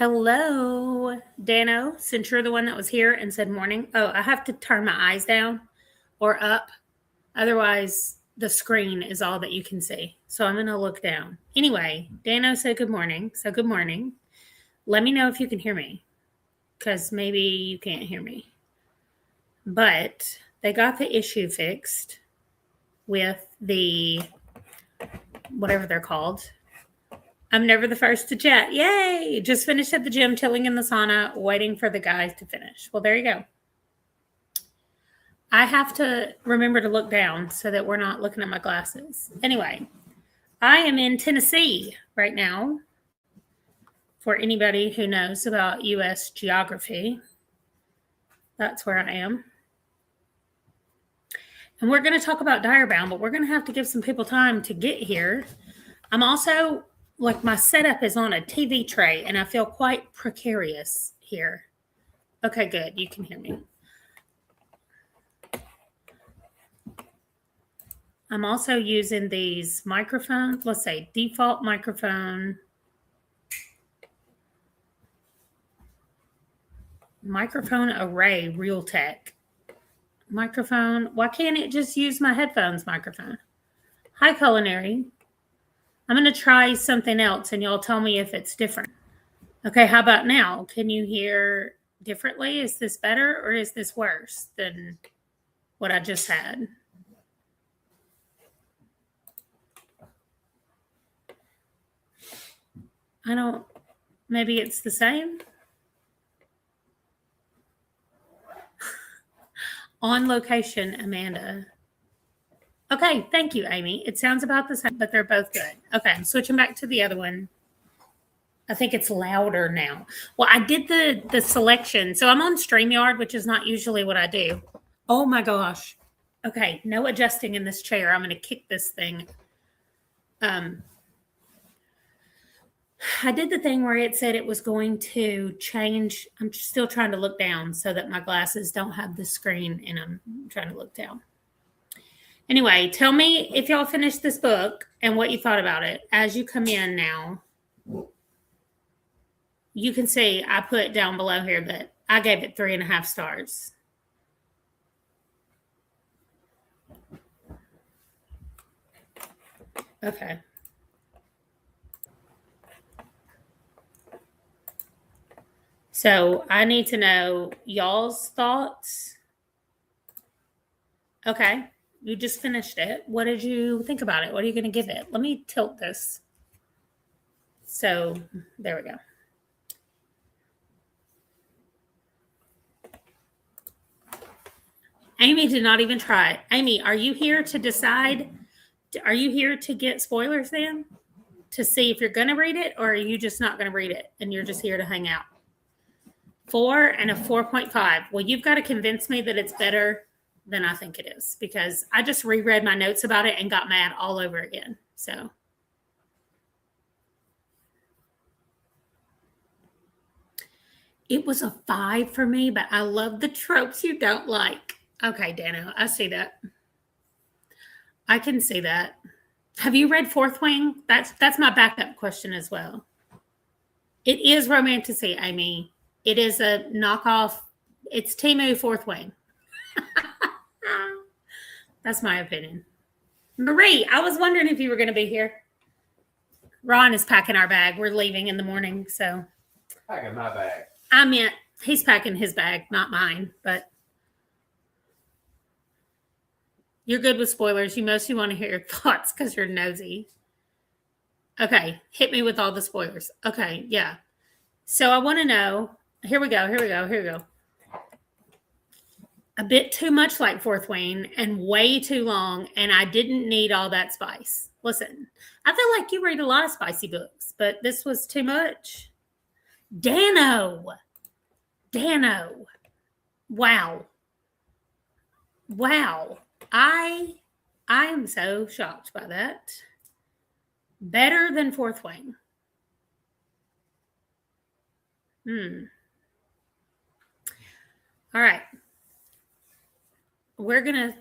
Hello, Dano, since you're the one that was here and said morning. Oh, I have to turn my eyes down or up. Otherwise, the screen is all that you can see. So I'm going to look down. Anyway, Dano said good morning. So good morning. Let me know if you can hear me because maybe you can't hear me. But they got the issue fixed with the whatever they're called. I'm never the first to chat. Yay! Just finished at the gym, chilling in the sauna, waiting for the guys to finish. Well, there you go. I have to remember to look down so that we're not looking at my glasses. Anyway, I am in Tennessee right now. For anybody who knows about U.S. geography, that's where I am. And we're going to talk about Direbound, but we're going to have to give some people time to get here. I'm also, like, my setup is on a TV tray, and I feel quite precarious here. Okay, good. You can hear me. I'm also using these microphones. Let's say default microphone array Realtek microphone. Why can't it just use my headphones microphone? Hi, Culinary. I'm going to try something else and y'all tell me if it's different. Okay, how about now? Can you hear differently? Is this better or is this worse than what I just had? Maybe it's the same. On location, Amanda. Okay, thank you, Amy. It sounds about the same, but they're both good. Okay, I'm switching back to the other one. I think it's louder now. Well, I did the selection. So I'm on StreamYard, which is not usually what I do. Oh my gosh. Okay, no adjusting in this chair. I'm going to kick this thing. I did the thing where it said it was going to change. I'm still trying to look down so that my glasses don't have the screen and I'm trying to look down. Anyway, tell me if y'all finished this book and what you thought about it. As you come in now, you can see I put down below here that I gave it 3.5 stars. Okay. So I need to know y'all's thoughts. Okay. You just finished it. What did you think about it? What are you going to give it? Let me tilt this. So there we go. Amy did not even try it. Amy, are you here to decide? Are you here to get spoilers then? To see if you're going to read it, or are you just not going to read it and you're just here to hang out? 4 and a 4.5. Well, you've got to convince me that it's better than I think it is, because I just reread my notes about it and got mad all over again. So it was a 5 for me, but I love the tropes you don't like. Okay, Dano, I see that. I can see that. Have you read Fourth Wing? That's my backup question as well. It is romantasy, Amy. It is a knockoff. It's Temu Fourth Wing. That's my opinion. Marie, I was wondering if you were going to be here. Ron is packing our bag. We're leaving in the morning, so. Packing my bag. I meant he's packing his bag, not mine, but. You're good with spoilers. You mostly want to hear your thoughts because you're nosy. Okay, hit me with all the spoilers. Okay, yeah. So I want to know. Here we go. A bit too much like Fourth Wing and way too long, and I didn't need all that spice. Listen, I feel like you read a lot of spicy books, but this was too much. Dano. Wow. I am so shocked by that. Better than Fourth Wing. All right. We're going to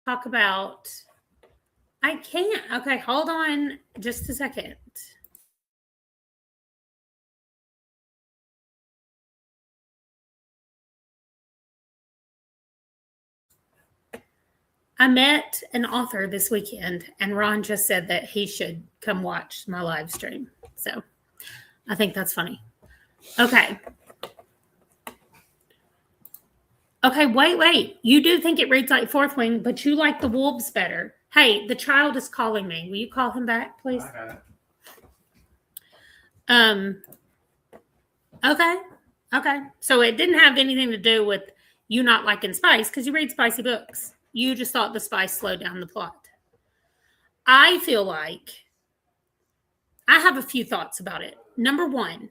talk about. I can't. Okay, hold on just a second. I met an author this weekend, and Ron just said that he should come watch my live stream. So I think that's funny. Okay. Okay, wait. You do think it reads like Fourth Wing, but you like the wolves better. Hey, the child is calling me. Will you call him back, please? Okay. So it didn't have anything to do with you not liking spice because you read spicy books. You just thought the spice slowed down the plot. I feel like I have a few thoughts about it. Number one,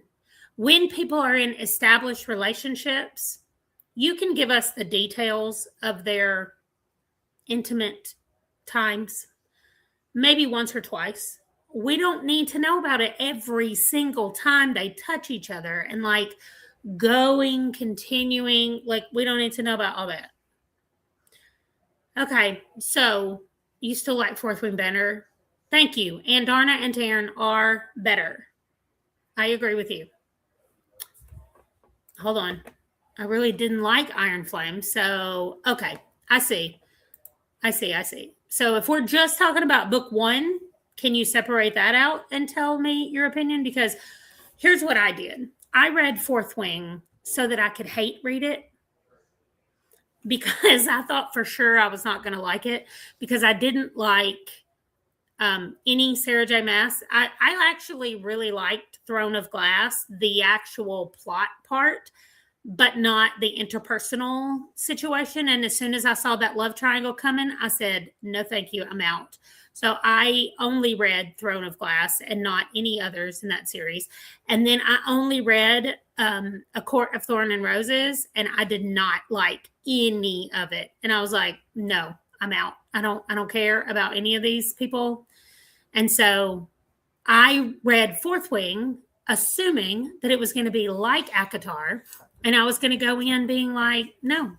when people are in established relationships, you can give us the details of their intimate times, maybe once or twice. We don't need to know about it every single time they touch each other and like continuing. Like, we don't need to know about all that. Okay, so you still like Fourth Wing better? Thank you. And Darna and Taryn are better. I agree with you. Hold on. I really didn't like Iron Flame. So, okay. I see. So if we're just talking about book one, can you separate that out and tell me your opinion? Because here's what I did. I read Fourth Wing so that I could hate read it because I thought for sure I was not going to like it because I didn't like any Sarah J. Maas. I actually really liked Throne of Glass, the actual plot part, but not the interpersonal situation. And as soon as I saw that love triangle coming, I said, no, thank you, I'm out. So I only read Throne of Glass and not any others in that series. And then I only read A Court of Thorn and Roses, and I did not like any of it. And I was like, no, I'm out. I don't care about any of these people. And so I read Fourth Wing, assuming that it was going to be like ACOTAR, and I was going to go in being like, no,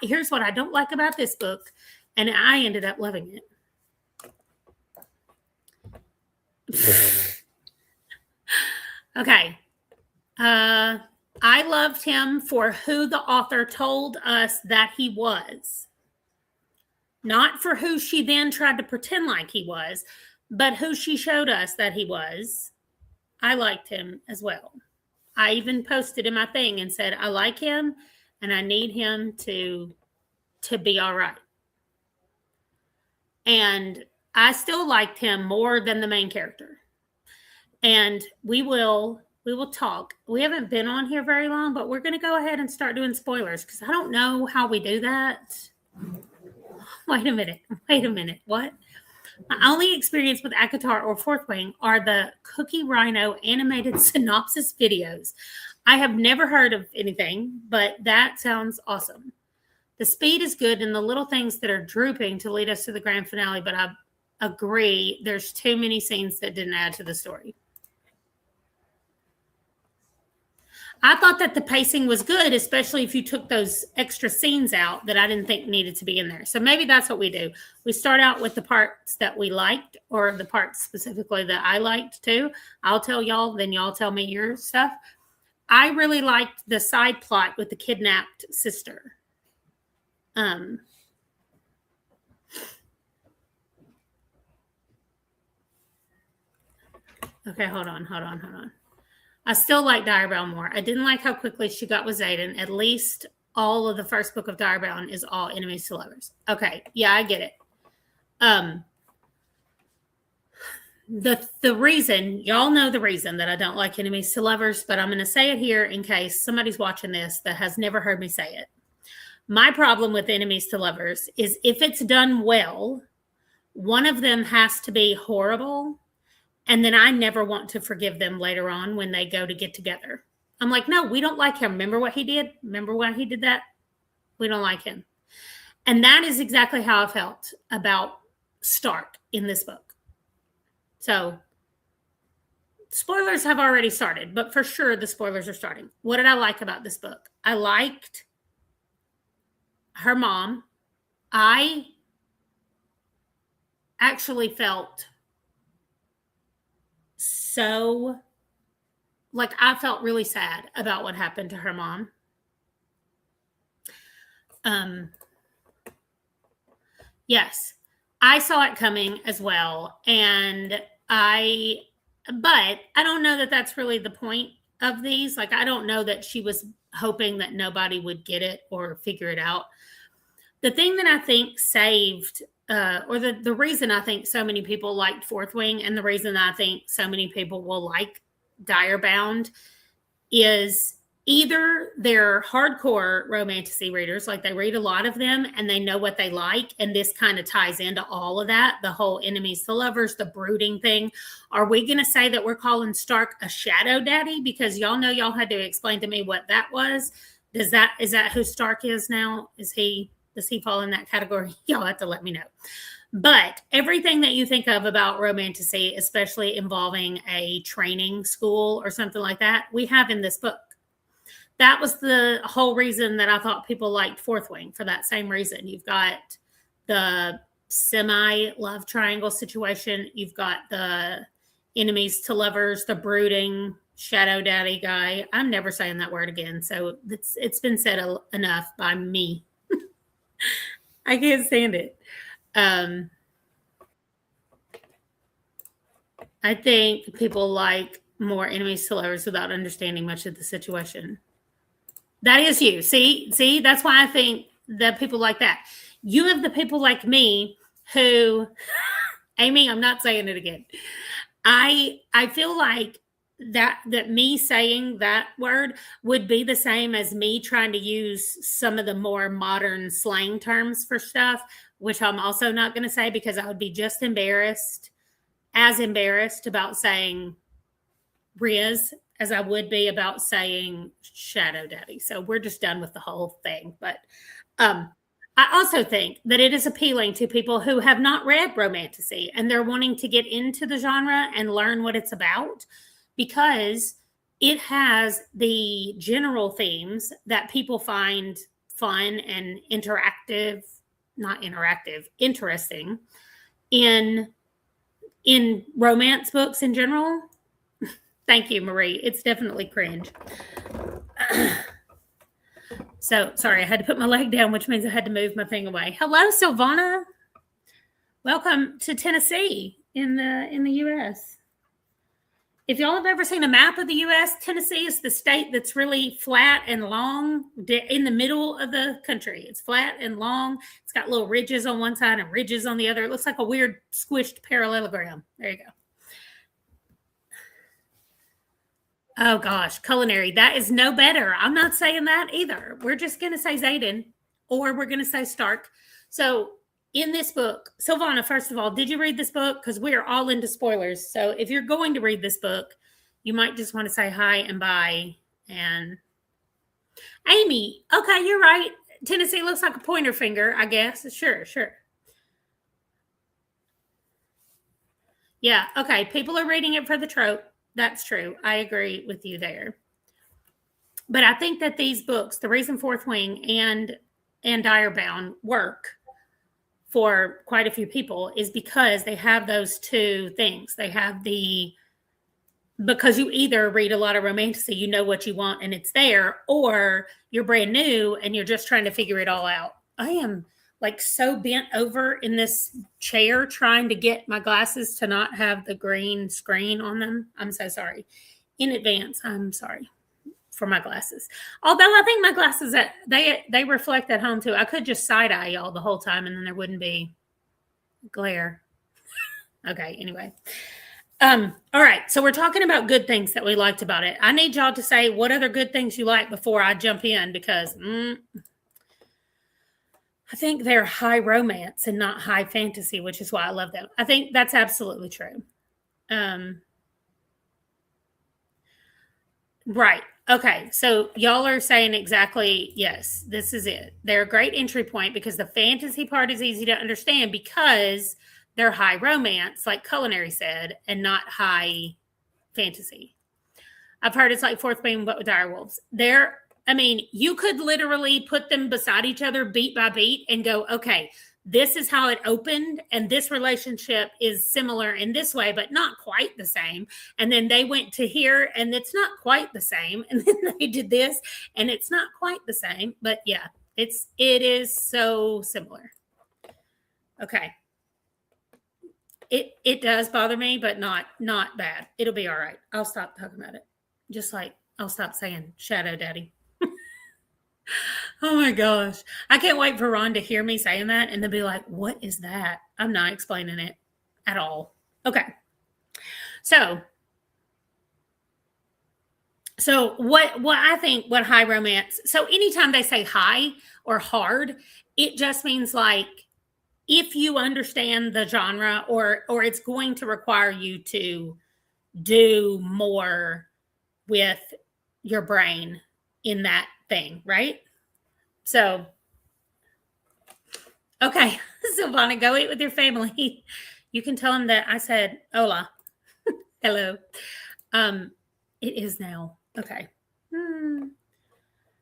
here's what I don't like about this book. And I ended up loving it. Okay. I loved him for who the author told us that he was. Not for who she then tried to pretend like he was, but who she showed us that he was. I liked him as well. I even posted in my thing and said, I like him and I need him to be all right. And I still liked him more than the main character. And we will talk. We haven't been on here very long, but we're going to go ahead and start doing spoilers because I don't know how we do that. Wait a minute. What? My only experience with ACOTAR or Fourth Wing are the Cookie Rhino animated synopsis videos. I have never heard of anything, but that sounds awesome. The speed is good and the little things that are drooping to lead us to the grand finale, but I agree there's too many scenes that didn't add to the story. I thought that the pacing was good, especially if you took those extra scenes out that I didn't think needed to be in there. So maybe that's what we do. We start out with the parts that we liked, or the parts specifically that I liked too. I'll tell y'all, then y'all tell me your stuff. I really liked the side plot with the kidnapped sister. Okay, hold on. I still like Direbell more. I didn't like how quickly she got with Xaden. At least all of the first book of Direbell is all enemies to lovers. Okay, yeah, I get it. The reason, y'all know the reason that I don't like enemies to lovers, but I'm going to say it here in case somebody's watching this that has never heard me say it. My problem with enemies to lovers is if it's done well, one of them has to be horrible. And then I never want to forgive them later on when they go to get together. I'm like, no, we don't like him. Remember what he did? Remember why he did that? We don't like him. And that is exactly how I felt about Stark in this book. So spoilers have already started, but for sure the spoilers are starting. What did I like about this book? I liked her mom. I actually felt so, like, I felt really sad about what happened to her mom. Yes. I saw it coming as well. But I don't know that that's really the point of these. Like, I don't know that she was hoping that nobody would get it or figure it out. The thing that I think saved, or the reason I think so many people liked Fourth Wing, and the reason I think so many people will like Direbound, is either they're hardcore romantasy readers, like they read a lot of them and they know what they like, and this kind of ties into all of that, the whole enemies to lovers, the brooding thing. Are we going to say that we're calling Stark a shadow daddy? Because y'all know y'all had to explain to me what that was. Is that who Stark is now? Does he fall in that category? Y'all have to let me know. But everything that you think of about romantasy, especially involving a training school or something like that, we have in this book. That was the whole reason that I thought people liked Fourth Wing, for that same reason. You've got the semi-love triangle situation. You've got the enemies to lovers, the brooding shadow daddy guy. I'm never saying that word again. So it's been said enough by me. I can't stand it. I think people like more enemies to lovers without understanding much of the situation. That is you. See, that's why I think that people like that. You have the people like me who, Amy, I'm not saying it again. I feel like that me saying that word would be the same as me trying to use some of the more modern slang terms for stuff, which I'm also not going to say, because I would be just as embarrassed about saying Riz as I would be about saying shadow daddy. So we're just done with the whole thing. But I also think that it is appealing to people who have not read romantasy and they're wanting to get into the genre and learn what it's about, because it has the general themes that people find fun and interesting in romance books in general. Thank you, Marie. It's definitely cringe. So, sorry, I had to put my leg down, which means I had to move my thing away. Hello, Silvana. Welcome to Tennessee in the U.S. If y'all have ever seen a map of the U.S., Tennessee is the state that's really flat and long in the middle of the country. It's flat and long. It's got little ridges on one side and ridges on the other. It looks like a weird squished parallelogram. There you go. Oh gosh, culinary. That is no better. I'm not saying that either. We're just going to say Xaden, or we're going to say Stark. So in this book, Silvana, first of all, did you read this book? Because we are all into spoilers. So if you're going to read this book, you might just want to say hi and bye. And Amy, okay, you're right. Tennessee looks like a pointer finger, I guess. Sure. Yeah, okay. People are reading it for the trope. That's true. I agree with you there. But I think that these books, The Reason Fourth Wing and Direbound, work for quite a few people is because they have those two things. They have because you either read a lot of romantasy, you know what you want and it's there, or you're brand new and you're just trying to figure it all out. I am like so bent over in this chair trying to get my glasses to not have the green screen on them. I'm so sorry. In advance, I'm sorry for my glasses. Although I think my glasses, they reflect at home too. I could just side-eye y'all the whole time and then there wouldn't be glare. Okay, anyway. All right, so we're talking about good things that we liked about it. I need y'all to say what other good things you like before I jump in, because I think they're high romance and not high fantasy, which is why I love them. I think that's absolutely true. Right. Okay. So y'all are saying exactly, yes, this is it. They're a great entry point because the fantasy part is easy to understand because they're high romance, like Culinary said, and not high fantasy. I've heard it's like Fourth Wing, but with direwolves. You could literally put them beside each other beat by beat and go, okay, this is how it opened, and this relationship is similar in this way, but not quite the same. And then they went to here, and it's not quite the same. And then they did this, and it's not quite the same. But yeah, it is so similar. Okay. It does bother me, but not bad. It'll be all right. I'll stop talking about it. Just like I'll stop saying shadow daddy. Oh my gosh. I can't wait for Ron to hear me saying that and then be like, what is that? I'm not explaining it at all. Okay. So what I think what high romance, so anytime they say high or hard, it just means like if you understand the genre or it's going to require you to do more with your brain in that thing, right? So, okay, Silvana, go eat with your family. You can tell them that I said hola. Hello. It is now. Okay.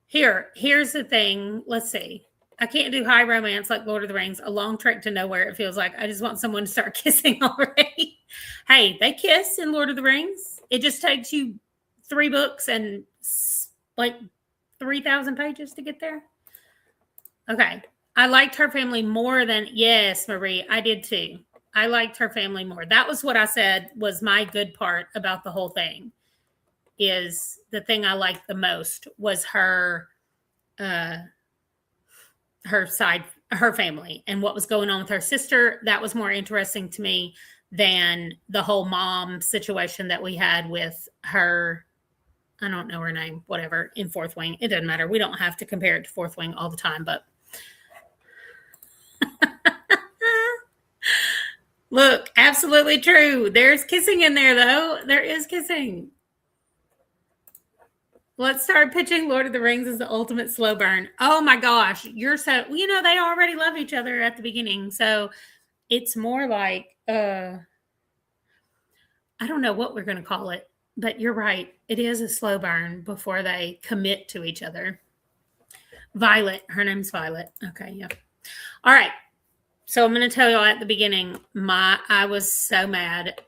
Here's the thing. Let's see. I can't do high romance like Lord of the Rings. A long trek to nowhere. It feels like I just want someone to start kissing already. Hey, they kiss in Lord of the Rings. It just takes you 3 books and like 3,000 pages to get there. Okay. I liked her family more than, yes, Marie, I did too. I liked her family more. That was what I said was my good part about the whole thing. Is the thing I liked the most was her family and what was going on with her sister. That was more interesting to me than the whole mom situation that we had with her. I don't know her name, whatever, in Fourth Wing. It doesn't matter. We don't have to compare it to Fourth Wing all the time, but look, absolutely true. There's kissing in there, though. There is kissing. Let's start pitching Lord of the Rings as the ultimate slow burn. Oh my gosh, you're so, they already love each other at the beginning. So it's more like, I don't know what we're going to call it, but you're right. It is a slow burn before they commit to each other. Violet, her name's Violet. Okay, yeah. All right. So I'm going to tell you all at the beginning, I was so mad.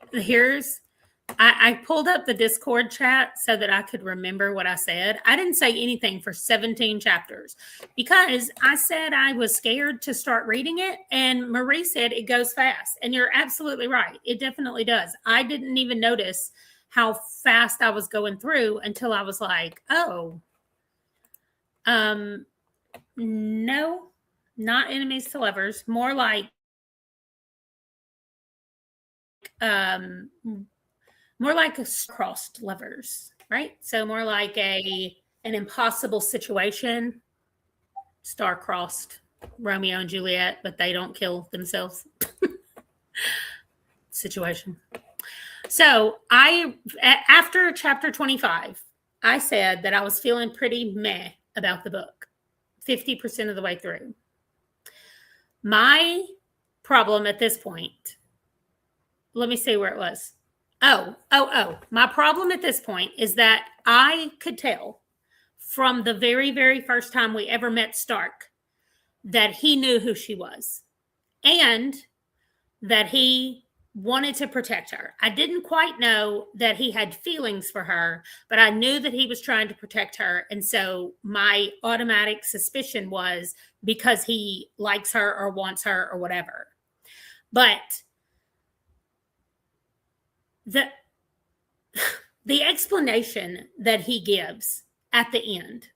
I pulled up the Discord chat so that I could remember what I said. I didn't say anything for 17 chapters because I said I was scared to start reading it. And Marie said it goes fast. And you're absolutely right. It definitely does. I didn't even notice how fast I was going through until I was like, oh, no, not enemies to lovers. More like, more like a crossed lovers, right? So more like an impossible situation, star-crossed Romeo and Juliet, but they don't kill themselves situation. So after chapter 25, I said that I was feeling pretty meh about the book, 50% of the way through. My problem at this point, let me see where it was. Oh. My problem at this point is that I could tell from the very, very first time we ever met Stark that he knew who she was and that he wanted to protect her. I didn't quite know that he had feelings for her, but I knew that he was trying to protect her. And so my automatic suspicion was because he likes her or wants her or whatever. But the explanation that he gives at the end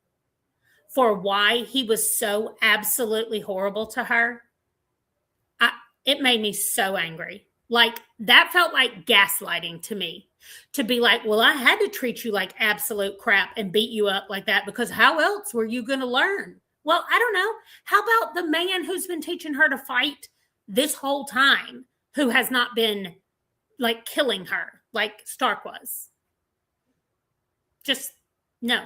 for why he was so absolutely horrible to her, it made me so angry. Like, that felt like gaslighting to me. To be like, well, I had to treat you like absolute crap and beat you up like that because how else were you going to learn? Well, I don't know. How about the man who's been teaching her to fight this whole time, who has not been like killing her like Stark was? Just no.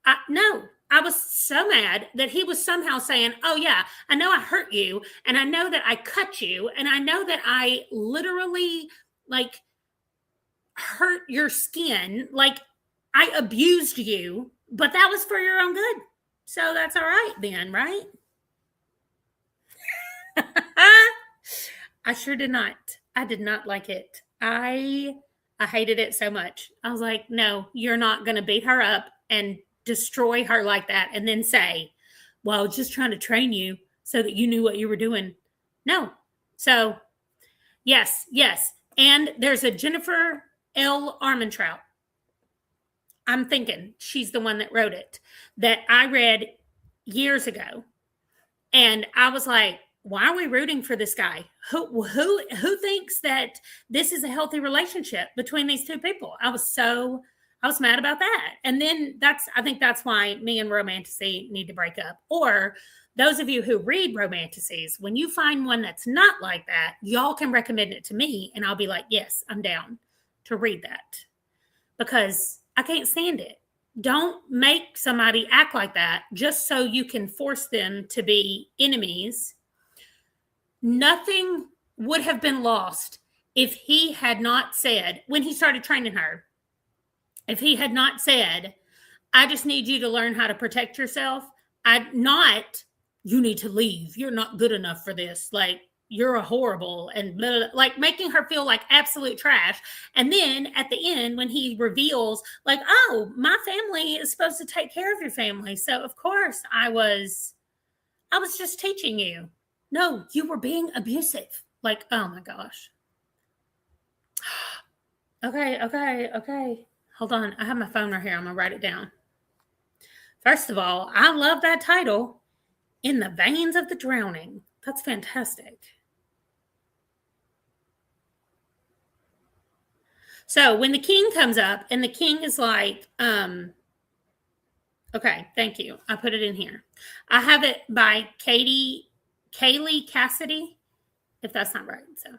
I was so mad that he was somehow saying, oh yeah, I know I hurt you and I know that I cut you and I know that I literally like hurt your skin. Like I abused you, but that was for your own good. So that's all right then, right? I sure did not. I did not like it. I hated it so much. I was like, no, you're not going to beat her up and destroy her like that and then say, well, I was just trying to train you so that you knew what you were doing. No. So, yes, yes. And there's a Jennifer L. Armentrout. I'm thinking she's the one that wrote it, that I read years ago. And I was like, why are we rooting for this guy? Who thinks that this is a healthy relationship between these two people? I was mad about that. And then I think that's why me and Romantasy need to break up. Or those of you who read Romantasies, when you find one that's not like that, y'all can recommend it to me and I'll be like, yes, I'm down to read that, because I can't stand it. Don't make somebody act like that just so you can force them to be enemies. Nothing would have been lost if he had not said, when he started training her, if he had not said, I just need you to learn how to protect yourself. You need to leave. You're not good enough for this. Like, you're a horrible, and blah, blah, blah, like making her feel like absolute trash. And then at the end, when he reveals, like, oh, my family is supposed to take care of your family. So of course I was just teaching you. No, you were being abusive. Like, oh my gosh. Okay. Hold on. I have my phone right here. I'm going to write it down. First of all, I love that title, In the Veins of the Drowning. That's fantastic. So when the king comes up and the king is like, okay, thank you. I put it in here. I have it by Kaylee Cassidy, if that's not right. So.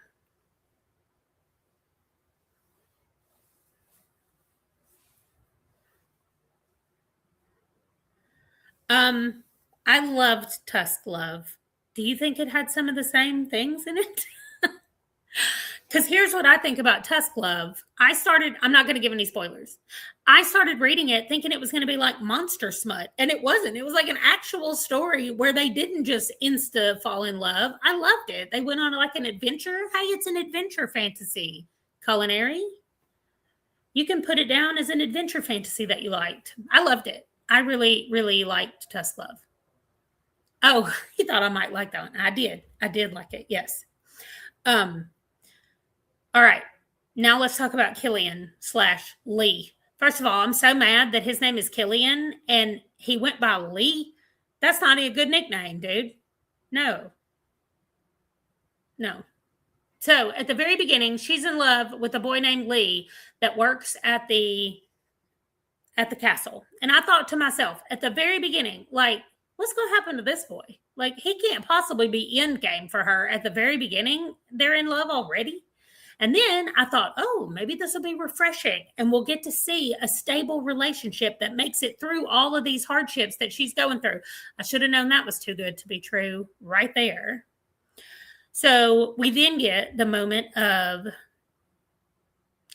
I loved Tusk Love. Do you think it had some of the same things in it? Because here's what I think about Tusk Love. I'm not going to give any spoilers. I started reading it thinking it was going to be like monster smut, and it wasn't. It was like an actual story where they didn't just insta fall in love. I loved it. They went on like an adventure. Hey, it's an adventure fantasy. Culinary. You can put it down as an adventure fantasy that you liked. I loved it. I really, really liked Tusk Love. Oh, he thought I might like that one. I did like it. Yes. All right. Now let's talk about Killian/Lee. First of all, I'm so mad that his name is Killian and he went by Lee. That's not a good nickname, dude. No. So at the very beginning, she's in love with a boy named Lee that works at the castle. And I thought to myself at the very beginning, like, what's going to happen to this boy? Like, he can't possibly be end game for her at the very beginning. They're in love already. And then I thought, oh, maybe this will be refreshing and we'll get to see a stable relationship that makes it through all of these hardships that she's going through. I should have known that was too good to be true right there. So we then get the moment of,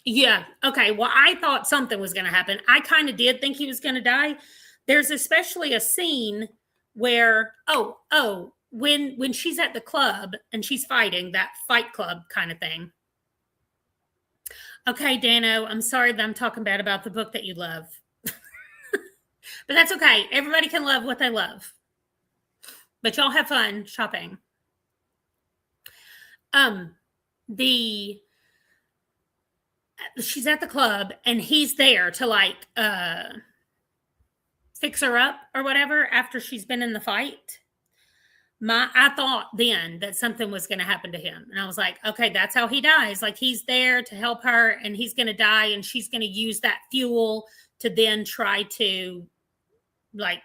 yeah, okay, well, I thought something was going to happen. I kind of did think he was going to die. There's especially a scene where, when she's at the club and she's fighting, that Fight Club kind of thing. Okay, Dano, I'm sorry that I'm talking bad about the book that you love. But that's okay. Everybody can love what they love. But y'all have fun shopping. She's at the club and he's there to like fix her up or whatever after she's been in the fight. I thought then that something was going to happen to him. And I was like, okay, that's how he dies. Like, he's there to help her and he's going to die and she's going to use that fuel to then try to like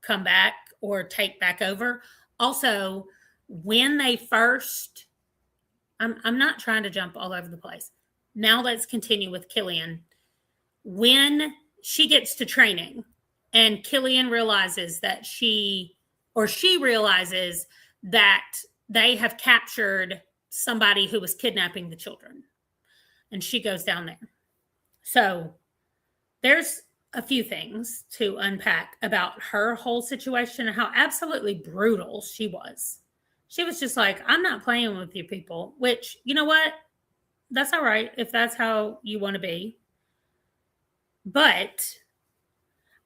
come back or take back over. Also, when they first, I'm not trying to jump all over the place. Now let's continue with Killian. When she gets to training and Killian realizes that she realizes that they have captured somebody who was kidnapping the children. And she goes down there. So there's a few things to unpack about her whole situation and how absolutely brutal she was. She was just like, I'm not playing with you people, which, you know what? That's all right if that's how you want to be. But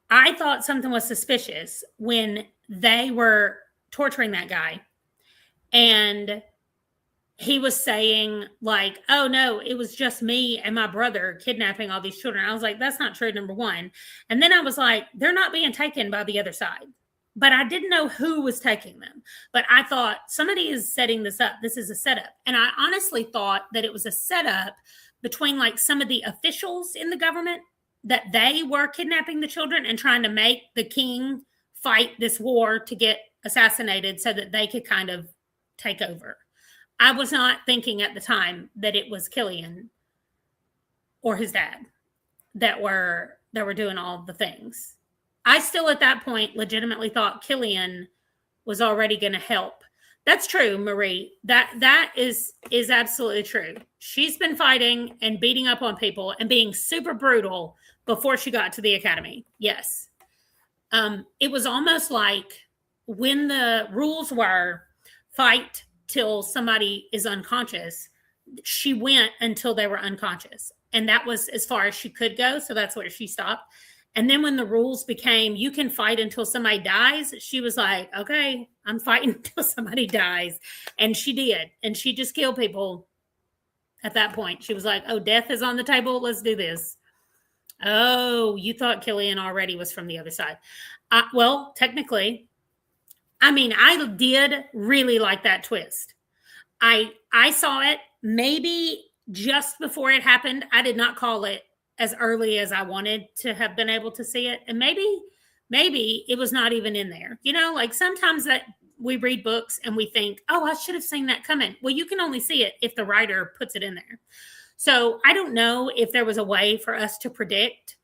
I thought something was suspicious when they were torturing that guy. And he was saying like, oh no, it was just me and my brother kidnapping all these children. I was like, that's not true, number one. And then I was like, they're not being taken by the other side. But I didn't know who was taking them. But I thought somebody is setting this up. This is a setup. And I honestly thought that it was a setup between like some of the officials in the government, that they were kidnapping the children and trying to make the king fight this war to get assassinated so that they could kind of take over. I was not thinking at the time that it was Killian or his dad that were doing all the things. I still at that point legitimately thought Killian was already going to help. That's true, Marie. That is absolutely true. She's been fighting and beating up on people and being super brutal before she got to the academy. Yes. It was almost like when the rules were fight till somebody is unconscious, she went until they were unconscious. And that was as far as she could go. So that's where she stopped. And then when the rules became, you can fight until somebody dies, she was like, okay, I'm fighting until somebody dies. And she did. And she just killed people at that point. She was like, oh, death is on the table. Let's do this. Oh, you thought Killian already was from the other side. Well, technically, I mean, I did really like that twist. I saw it maybe just before it happened. I did not call it as early as I wanted to have been able to see it. And maybe it was not even in there. You know, like sometimes that we read books and we think, oh, I should have seen that coming. Well, you can only see it if the writer puts it in there. So I don't know if there was a way for us to predict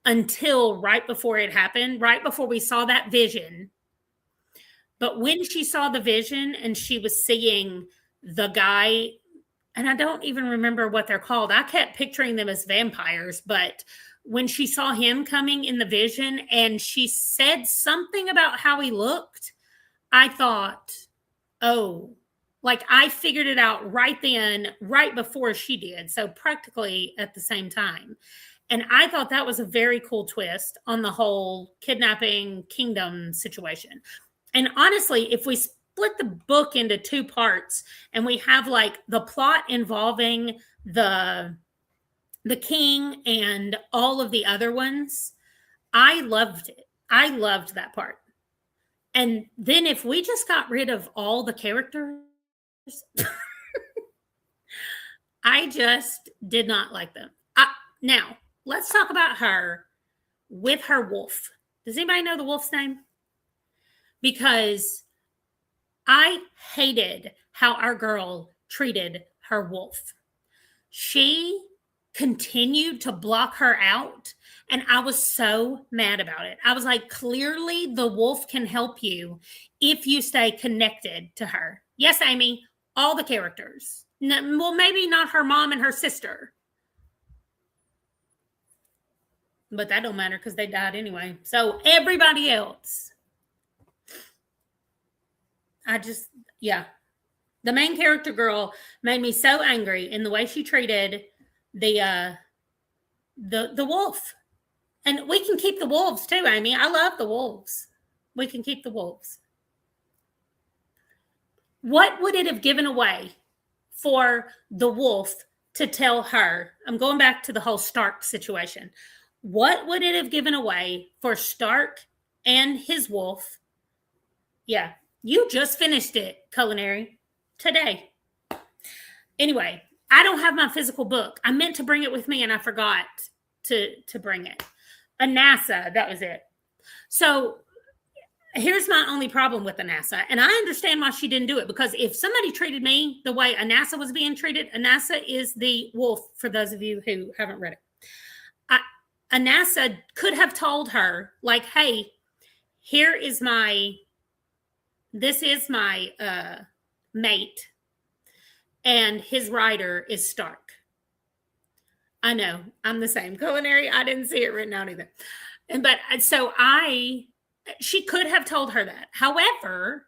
until right before it happened, right before we saw that vision. But when she saw the vision and she was seeing the guy, and I don't even remember what they're called. I kept picturing them as vampires, but when she saw him coming in the vision and she said something about how he looked, I thought, oh, like I figured it out right then, right before she did. So practically at the same time. And I thought that was a very cool twist on the whole kidnapping kingdom situation. And honestly, if we split the book into two parts and we have like the plot involving the king and all of the other ones, I loved it. I loved that part. And then if we just got rid of all the characters, I just did not like them. Now, let's talk about her with her wolf. Does anybody know the wolf's name? Because I hated how our girl treated her wolf. She continued to block her out, and I was so mad about it. I was like, clearly the wolf can help you if you stay connected to her. Yes, Amy, all the characters. No, well, maybe not her mom and her sister. But that don't matter because they died anyway. So everybody else. The main character girl made me so angry in the way she treated the wolf. And we can keep the wolves too, Amy. I love the wolves. We can keep the wolves. What would it have given away for the wolf to tell her? I'm going back to the whole Stark situation. What would it have given away for Stark and his wolf? Yeah. You just finished it, Culinary, today. Anyway, I don't have my physical book. I meant to bring it with me and I forgot to bring it. Anassa, that was it. So here's my only problem with Anassa. And I understand why she didn't do it, because if somebody treated me the way Anassa was being treated, Anassa is the wolf, for those of you who haven't read it. Anassa could have told her, like, hey, this is my mate, and his rider is Stark. I know, I'm the same. Culinary, I didn't see it written out either. She could have told her that. However,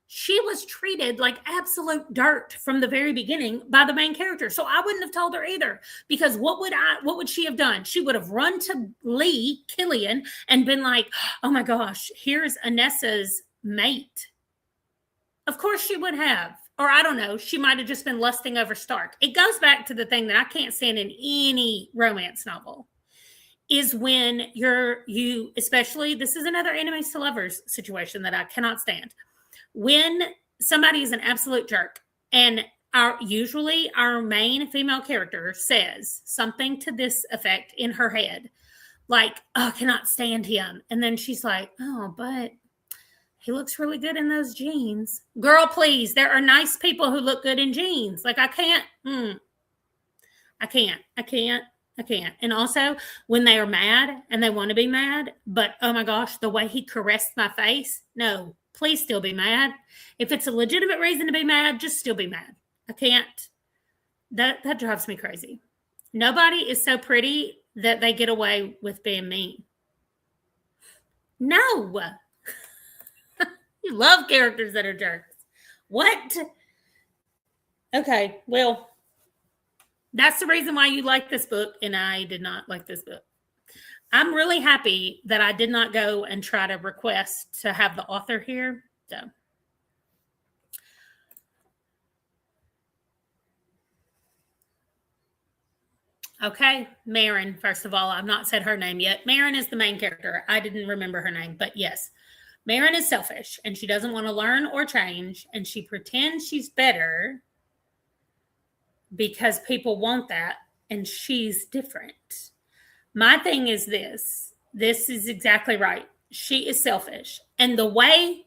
she was treated like absolute dirt from the very beginning by the main character. So I wouldn't have told her either, because what would she have done? She would have run to Killian and been like, oh my gosh, here's Anessa's mate. Of course she would have. Or I don't know, she might have just been lusting over Stark. It goes back to the thing that I can't stand in any romance novel is when you especially, this is another enemies to lovers situation that I cannot stand. When somebody is an absolute jerk and usually our main female character says something to this effect in her head, like, oh, I cannot stand him. And then she's like, oh, but he looks really good in those jeans. Girl, please. There are nice people who look good in jeans. Like, I can't. I can't. And also, when they are mad and they want to be mad, but oh my gosh, the way he caressed my face. No, please still be mad. If it's a legitimate reason to be mad, just still be mad. I can't. That drives me crazy. Nobody is so pretty that they get away with being mean. No. You love characters that are jerks. What? Okay, well, that's the reason why you like this book, and I did not like this book. I'm really happy that I did not go and try to request to have the author here. So, okay, Marin, first of all, I've not said her name yet. Marin is the main character. I didn't remember her name, but yes. Marin is selfish, and she doesn't want to learn or change, and she pretends she's better because people want that, and she's different. My thing is this is exactly right. She is selfish. And the way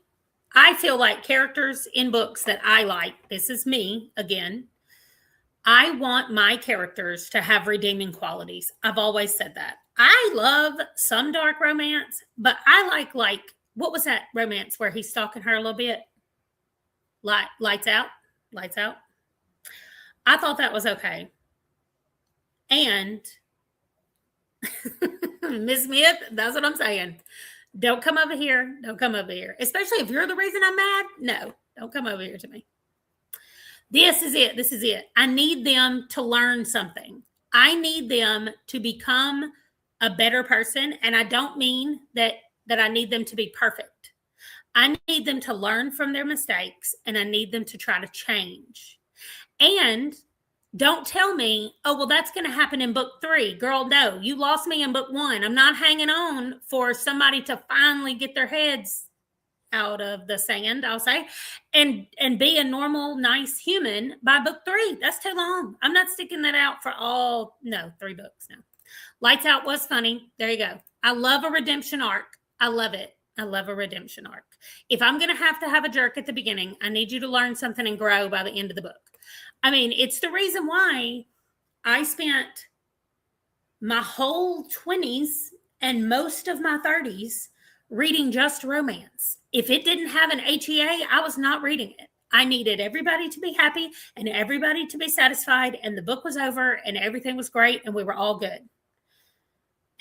I feel like characters in books that I like, this is me again, I want my characters to have redeeming qualities. I've always said that. I love some dark romance, but I like, what was that romance where he's stalking her a little bit? Lights Out. I thought that was okay. And Miss Smith, that's what I'm saying. Don't come over here. Especially if you're the reason I'm mad. No, don't come over here to me. This is it. I need them to learn something. I need them to become a better person. And I don't mean that I need them to be perfect. I need them to learn from their mistakes, and I need them to try to change. And don't tell me, oh, well, that's going to happen in book 3. Girl, no, you lost me in book 1. I'm not hanging on for somebody to finally get their heads out of the sand, I'll say, and be a normal, nice human by book 3. That's too long. I'm not sticking that out for 3 books. No. Lights Out was funny. There you go. I love a redemption arc. I love it. I love a redemption arc. If I'm going to have a jerk at the beginning, I need you to learn something and grow by the end of the book. I mean, it's the reason why I spent my whole 20s and most of my 30s reading just romance. If it didn't have an HEA, I was not reading it. I needed everybody to be happy and everybody to be satisfied, and the book was over and everything was great and we were all good.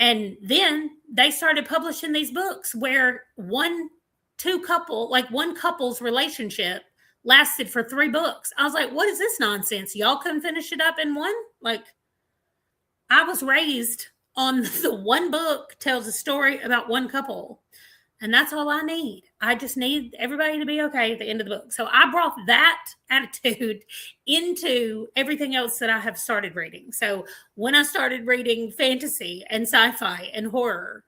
And then they started publishing these books where one couple's relationship lasted for 3 books. I was like, what is this nonsense? Y'all couldn't finish it up in one? Like, I was raised on the one book tells a story about one couple. And that's all I need. I just need everybody to be okay at the end of the book. So I brought that attitude into everything else that I have started reading. So when I started reading fantasy and sci-fi and horror,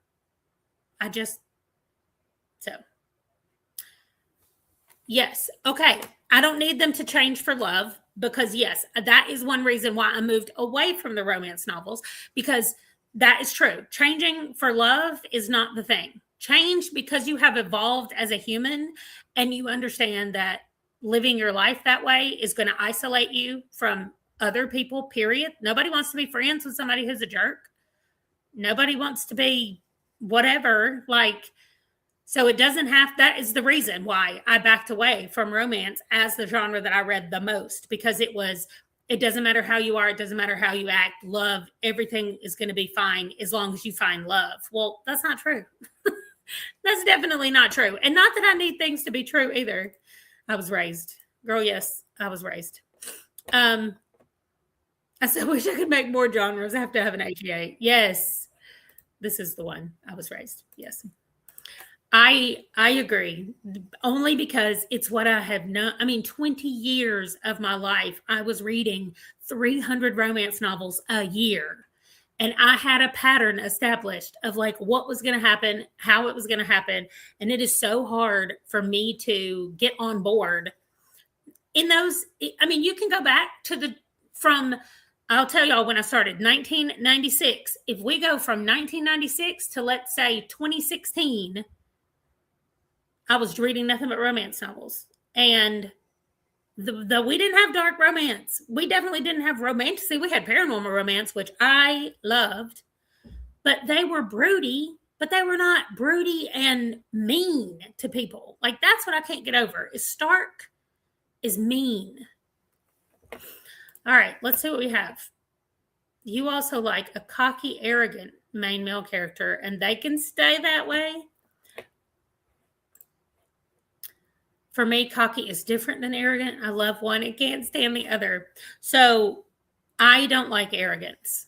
yes. Okay. I don't need them to change for love because, yes, that is one reason why I moved away from the romance novels, because that is true. Changing for love is not the thing. Change because you have evolved as a human and you understand that living your life that way is going to isolate you from other people, period. Nobody wants to be friends with somebody who's a jerk. Nobody wants to be whatever. So it doesn't that is the reason why I backed away from romance as the genre that I read the most, because it doesn't matter how you are. It doesn't matter how you act. Love, everything is going to be fine as long as you find love. Well, that's not true. That's definitely not true. And not that I need things to be true either. I was raised. Girl, yes, I was raised. I said, wish I could make more genres. I have to have an HEA. Yes. This is the one. I was raised. Yes. I agree. Only because it's what I have known. I mean, 20 years of my life, I was reading 300 romance novels a year. And I had a pattern established of like what was going to happen, how it was going to happen. And it is so hard for me to get on board in those. I mean, you can go back to from, I'll tell y'all when I started, 1996. If we go from 1996 to let's say 2016, I was reading nothing but romance novels. And we didn't have dark romance. We definitely didn't have romance. See, we had paranormal romance, which I loved, but they were broody, but they were not broody and mean to people. Like, that's what I can't get over is Stark is mean. All right, let's see what we have. You also like a cocky, arrogant main male character, and they can stay that way. For me, cocky is different than arrogant. I love one and can't stand the other. So I don't like arrogance.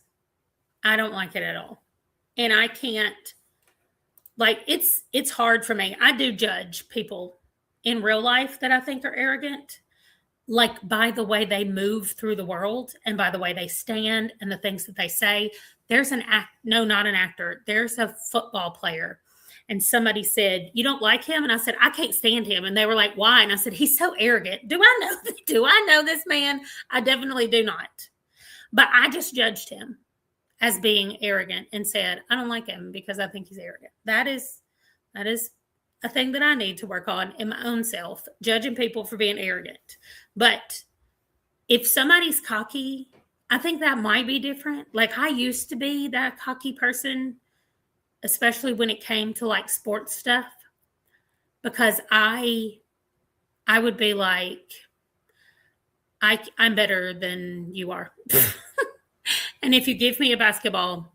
I don't like it at all. And I can't, like, it's hard for me. I do judge people in real life that I think are arrogant, like by the way they move through the world and by the way they stand and the things that they say. There's not an actor. There's a football player. And somebody said, "You don't like him?" And I said, "I can't stand him." And they were like, "Why?" And I said, "He's so arrogant." Do I know this man? I definitely do not. But I just judged him as being arrogant and said, "I don't like him because I think he's arrogant." That is a thing that I need to work on in my own self, judging people for being arrogant. But if somebody's cocky, I think that might be different. Like, I used to be that cocky person, especially when it came to like sports stuff, because I would be like, I'm better than you are. And if you give me a basketball,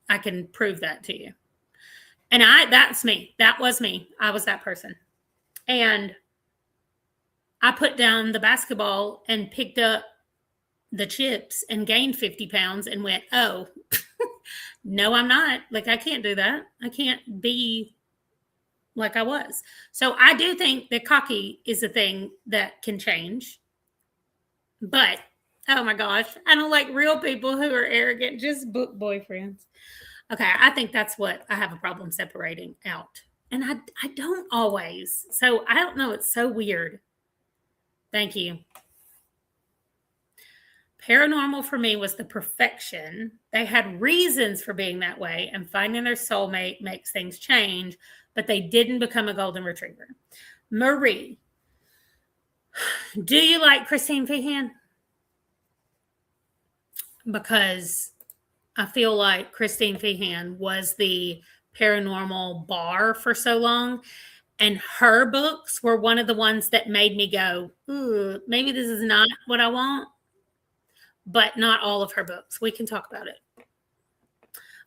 I can prove that to you. And that's me. That was me. I was that person. And I put down the basketball and picked up the chips and gained 50 pounds and went, "Oh, no, I'm not. Like, I can't do that. I can't be like I was." So I do think that cocky is a thing that can change. But, oh my gosh, I don't like real people who are arrogant, just book boyfriends. Okay, I think that's what I have a problem separating out. And I don't always. So I don't know. It's so weird. Thank you. Paranormal for me was the perfection. They had reasons for being that way, and finding their soulmate makes things change, but they didn't become a golden retriever. Marie, do you like Christine Feehan? Because I feel like Christine Feehan was the paranormal bar for so long. And her books were one of the ones that made me go, "Ooh, maybe this is not what I want." But not all of her books. We can talk about it.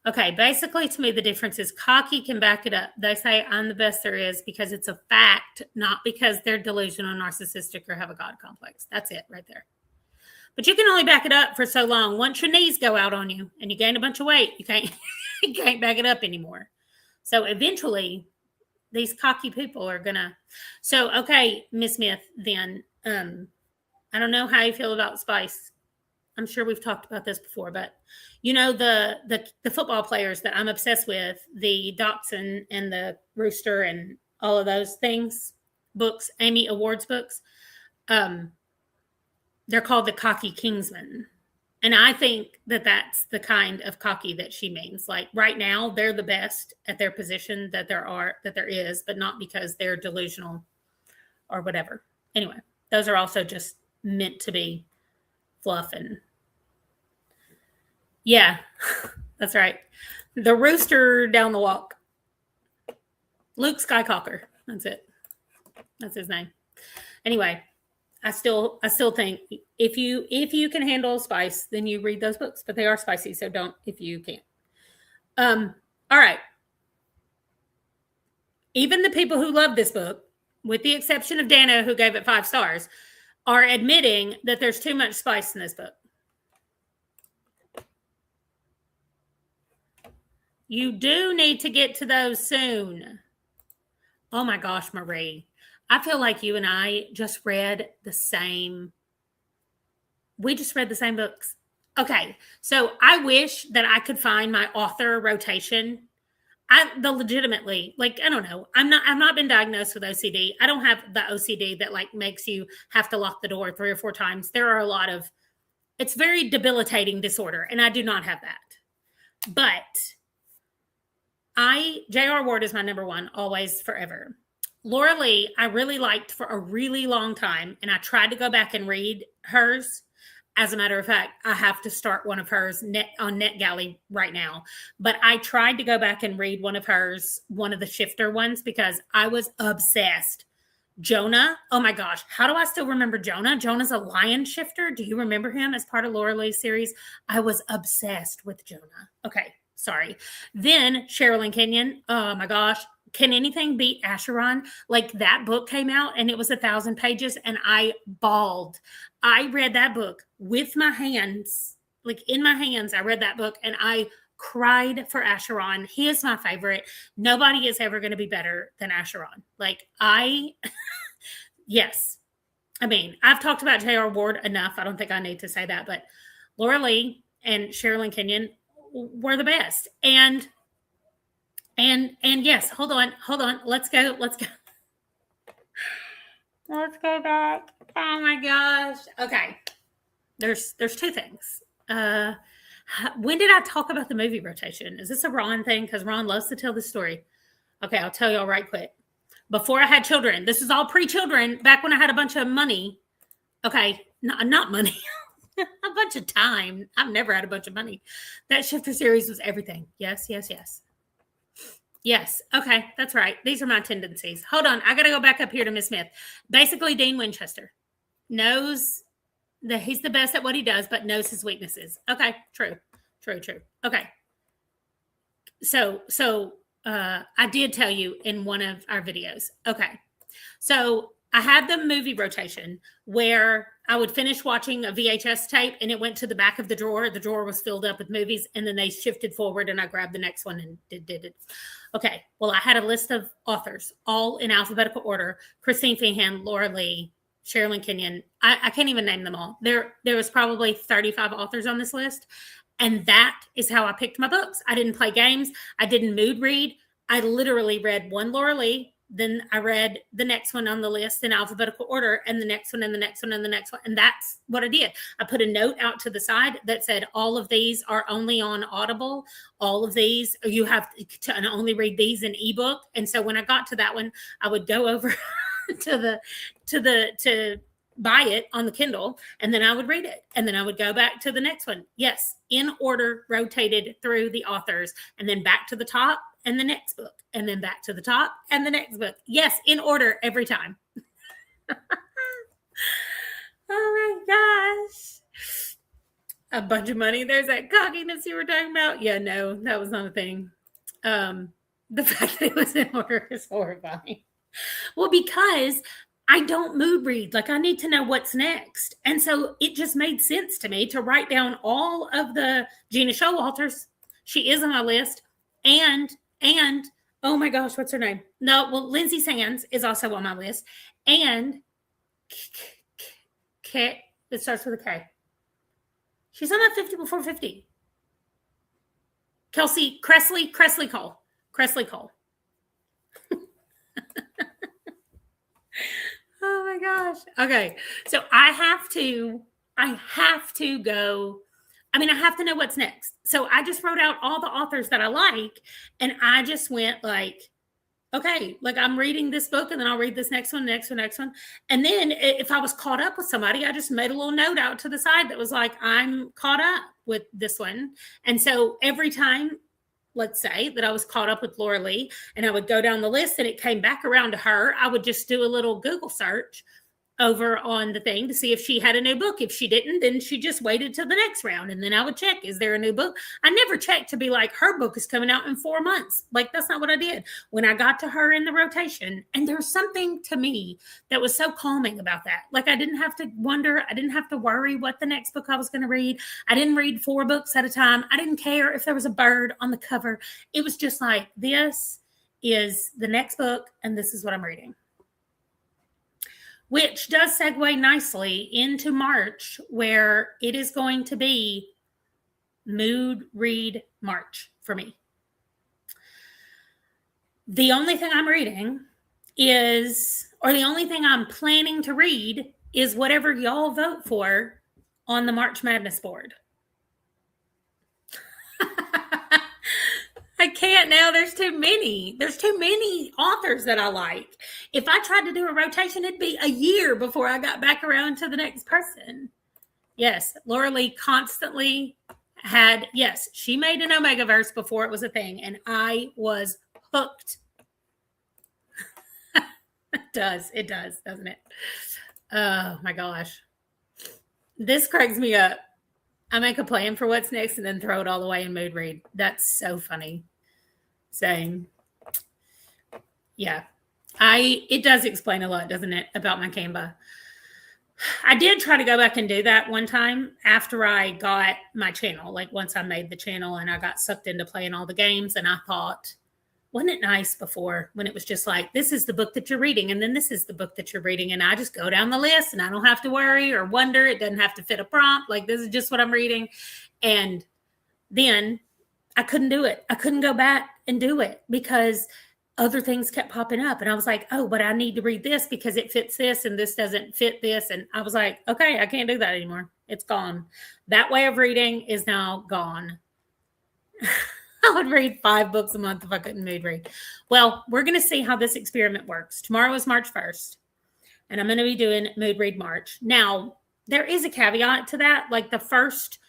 Okay, basically to me, the difference is cocky can back it up. They say I'm the best there is because it's a fact, not because they're delusional, narcissistic, or have a God complex. That's it right there. But you can only back it up for so long. Once your knees go out on you and you gain a bunch of weight, you can't back it up anymore. So eventually, these cocky people are gonna. So okay, Miss Smith. Then I don't know how you feel about Spice. I'm sure we've talked about this before, but you know the football players that I'm obsessed with, the Dachshund and the Rooster and all of those things, books, Amy Awards books. They're called the Cocky Kingsmen, and I think that that's the kind of cocky that she means. Like right now, they're the best at their position that there is, but not because they're delusional or whatever. Anyway, those are also just meant to be fluff. And yeah, that's right. The rooster down the walk. Luke Skycocker. That's it. That's his name. Anyway, I still think if you can handle spice, then you read those books. But they are spicy, so don't if you can't. All right. Even the people who love this book, with the exception of Dana, who gave it 5 stars, are admitting that there's too much spice in this book. You do need to get to those soon. Oh my gosh, Marie. I feel like you and I just read the same. We just read the same books. Okay. So I wish that I could find my author rotation. Legitimately, like, I don't know. I've not been diagnosed with OCD. I don't have the OCD that like makes you have to lock the door 3 or 4 times. There are a lot of, it's very debilitating disorder, and I do not have that. But J.R. Ward is my number one, always, forever. Laura Lee, I really liked for a really long time, and I tried to go back and read hers. As a matter of fact, I have to start one of hers on NetGalley right now. But I tried to go back and read one of hers, one of the shifter ones, because I was obsessed. Jonah, oh my gosh, how do I still remember Jonah? Jonah's a lion shifter. Do you remember him as part of Laura Lee's series? I was obsessed with Jonah. Okay, sorry. Then Sherilyn Kenyon, oh my gosh. Can anything beat Acheron? Like, that book came out and it was 1,000 pages and I bawled. I read that book with my hands, like in my hands. I read that book and I cried for Acheron. He is my favorite. Nobody is ever going to be better than Acheron. Like, yes. I mean, I've talked about J.R. Ward enough. I don't think I need to say that, but Laura Lee and Sherilyn Kenyon were the best. And yes, hold on. Let's go. Let's go back. Oh my gosh. Okay. There's 2 things. When did I talk about the movie rotation? Is this a Ron thing? Because Ron loves to tell the story. Okay, I'll tell y'all right quick. Before I had children, this is all pre-children, back when I had a bunch of money. Okay, not money. A bunch of time. I've never had a bunch of money. That shifter series was everything. Yes. Yes. Okay. That's right. These are my tendencies. Hold on. I got to go back up here to Miss Smith. Basically, Dean Winchester knows that he's the best at what he does, but knows his weaknesses. Okay. True. Okay. So I did tell you in one of our videos. Okay. So I had the movie rotation where I would finish watching a VHS tape and it went to the back of the drawer. The drawer was filled up with movies, and then they shifted forward and I grabbed the next one and did it. Okay. Well, I had a list of authors, all in alphabetical order: Christine Feehan, Laura Lee, Sherilyn Kenyon. I can't even name them all. There was probably 35 authors on this list. And that is how I picked my books. I didn't play games. I didn't mood read. I literally read one Laura Lee. Then I read the next one on the list in alphabetical order, and the next one, and the next one, and the next one. And that's what I did. I put a note out to the side that said, all of these are only on Audible. All of these, you have to only read these in ebook. And so when I got to that one, I would go over to buy it on the Kindle, and then I would read it, and then I would go back to the next one. Yes, in order, rotated through the authors, and then back to the top and the next book, and then back to the top and the next book. Yes, in order every time. Oh my gosh. A bunch of money. There's that cockiness you were talking about. Yeah, no, that was not a thing. The fact that it was in order is horrifying. Well, because I don't mood read. Like, I need to know what's next. And so it just made sense to me to write down all of the Gina Showalters. She is on my list. And oh my gosh, what's her name? No, well, Lindsay Sands is also on my list. And K, it starts with a K. She's on my 50 before 50. Cressley Cole. Oh my gosh. Okay. So I have to go. I mean, I have to know what's next. So I just wrote out all the authors that I like, and I just went like, okay, like, I'm reading this book, and then I'll read this next one. And then if I was caught up with somebody, I just made a little note out to the side that was like, I'm caught up with this one. And so every time, let's say that I was caught up with Laura Lee, and I would go down the list and it came back around to her, I would just do a little Google search over on the thing to see if she had a new book. If she didn't, then she just waited till the next round. And then I would check, is there a new book? I never checked to be like, her book is coming out in 4 months. Like, that's not what I did. When I got to her in the rotation, and there's something to me that was so calming about that. Like, I didn't have to wonder. I didn't have to worry what the next book I was going to read. I didn't read 4 books at a time. I didn't care if there was a bird on the cover. It was just like, this is the next book, and this is what I'm reading. Which does segue nicely into March, where it is going to be mood read March for me. The only thing I'm reading is, or the only thing I'm planning to read is whatever y'all vote for on the March Madness board. I can't now. There's too many. There's too many authors that I like. If I tried to do a rotation, it'd be a year before I got back around to the next person. Yes, Laura Lee constantly had, yes, she made an Omegaverse before it was a thing, and I was hooked. It does, doesn't it? Oh my gosh. This cracks me up. I make a plan for what's next and then throw it all the way in mood read. That's so funny. Same. Yeah. It does explain a lot, doesn't it, about my Canva. I did try to go back and do that one time after I got my channel. Like once I made the channel and I got sucked into playing all the games, and I thought, wasn't it nice before when it was just like, this is the book that you're reading, and then this is the book that you're reading, and I just go down the list and I don't have to worry or wonder. It doesn't have to fit a prompt. Like, this is just what I'm reading. And then I couldn't do it. I couldn't go back and do it because other things kept popping up. And I was like, oh, but I need to read this because it fits this and this doesn't fit this. And I was like, okay, I can't do that anymore. It's gone. That way of reading is now gone. I would read 5 books a month if I couldn't mood read. Well, we're going to see how this experiment works. Tomorrow is March 1st, and I'm going to be doing mood read March. Now, there is a caveat to that. Like the first,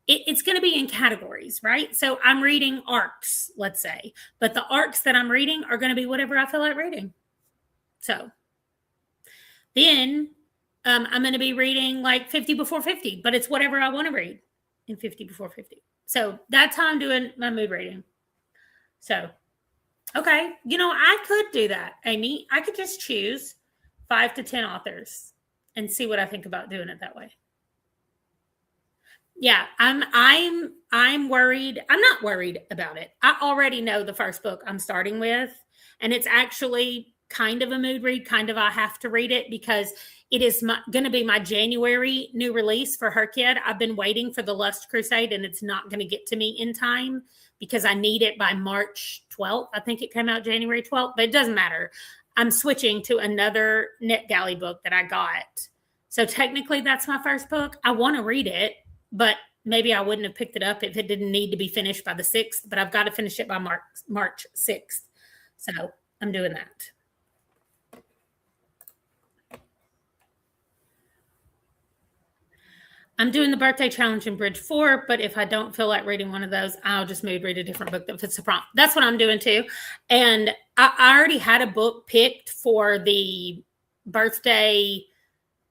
it's going to be in categories, right? So I'm reading arcs, let's say, but the arcs that I'm reading are going to be whatever I feel like reading. So then I'm going to be reading like 50 Before 50, but it's whatever I want to read in 50 Before 50. So that's how I'm doing my mood reading. So, okay. I could do that, Amy. I could just choose 5 to 10 authors and see what I think about doing it that way. Yeah, I'm worried. I'm not worried about it. I already know the first book I'm starting with, and it's actually kind of a mood read, kind of I have to read it because it is going to be my January new release for her kid. I've been waiting for the Lust Crusade, and it's not going to get to me in time because I need it by March 12th. I think it came out January 12th, but it doesn't matter. I'm switching to another NetGalley book that I got. So technically that's my first book. I want to read it, but maybe I wouldn't have picked it up if it didn't need to be finished by the 6th, but I've got to finish it by March 6th. So I'm doing that. I'm doing the birthday challenge in Bridge 4, but if I don't feel like reading one of those, I'll just mood read a different book that fits the prompt. That's what I'm doing too. And I already had a book picked for the birthday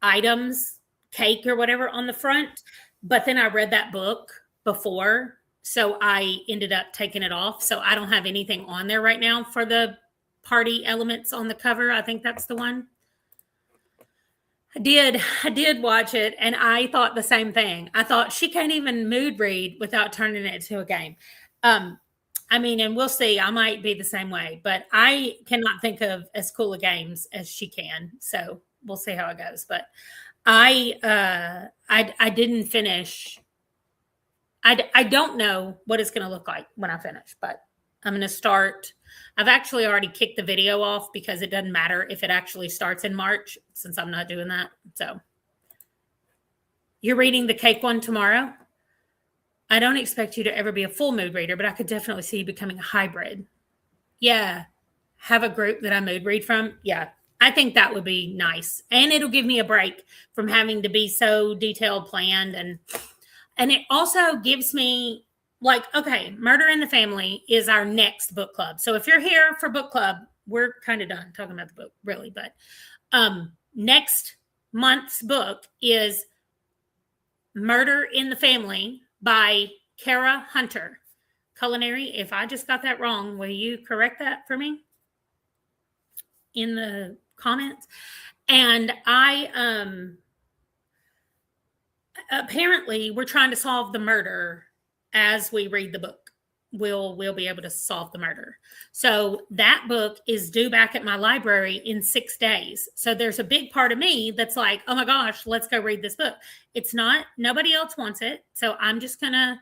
items, cake or whatever on the front, but then I read that book before, so I ended up taking it off. So I don't have anything on there right now for the party elements on the cover. I think that's the one. I did watch it, and I thought the same thing. I thought she can't even mood read without turning it into a game. And we'll see. I might be the same way, but I cannot think of as cool a games as she can. So we'll see how it goes. But I didn't finish. I don't know what it's going to look like when I finish, but I'm going to start. I've actually already kicked the video off because it doesn't matter if it actually starts in March since I'm not doing that. So you're reading the cake one tomorrow. I don't expect you to ever be a full mood reader, but I could definitely see you becoming a hybrid. Yeah. Have a group that I mood read from. Yeah. I think that would be nice. And it'll give me a break from having to be so detailed planned. And it also gives me like, okay, Murder in the Family is our next book club. So if you're here for book club, we're kind of done talking about the book, really. But next month's book is Murder in the Family by Kara Hunter. Culinary. If I just got that wrong, will you correct that for me in the comments? And apparently we're trying to solve the murder as we read the book. we'll be able to solve the murder. So that book is due back at my library in 6 days. So there's a big part of me that's like, oh my gosh, let's go read this book. It's not, nobody else wants it. So I'm just going to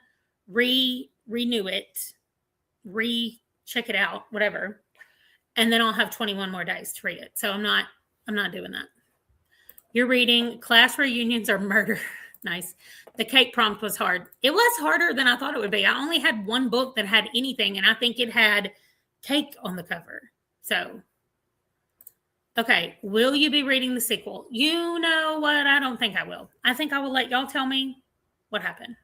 renew it, check it out, whatever. And then I'll have 21 more days to read it. So I'm not doing that. You're reading Class Reunions or Murder. Nice. The cake prompt was hard. It was harder than I thought it would be. I only had one book that had anything, and I think it had cake on the cover. So, okay. Will you be reading the sequel? You know what? I don't think I will. I think I will let y'all tell me what happened.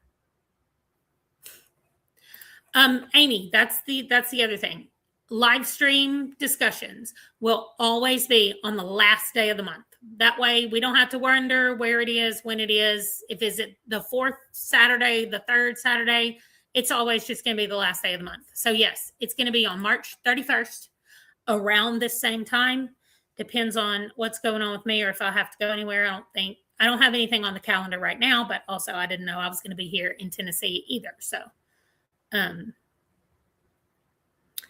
Amy, that's the other thing. Live stream discussions will always be on the last day of the month. That way we don't have to wonder where it is, when it is, if is it the 4th Saturday, the 3rd Saturday. It's always just going to be the last day of the month. So yes, it's going to be on March 31st around this same time. Depends on what's going on with me or if I have to go anywhere. I don't have anything on the calendar right now, but also I didn't know I was going to be here in Tennessee either. So,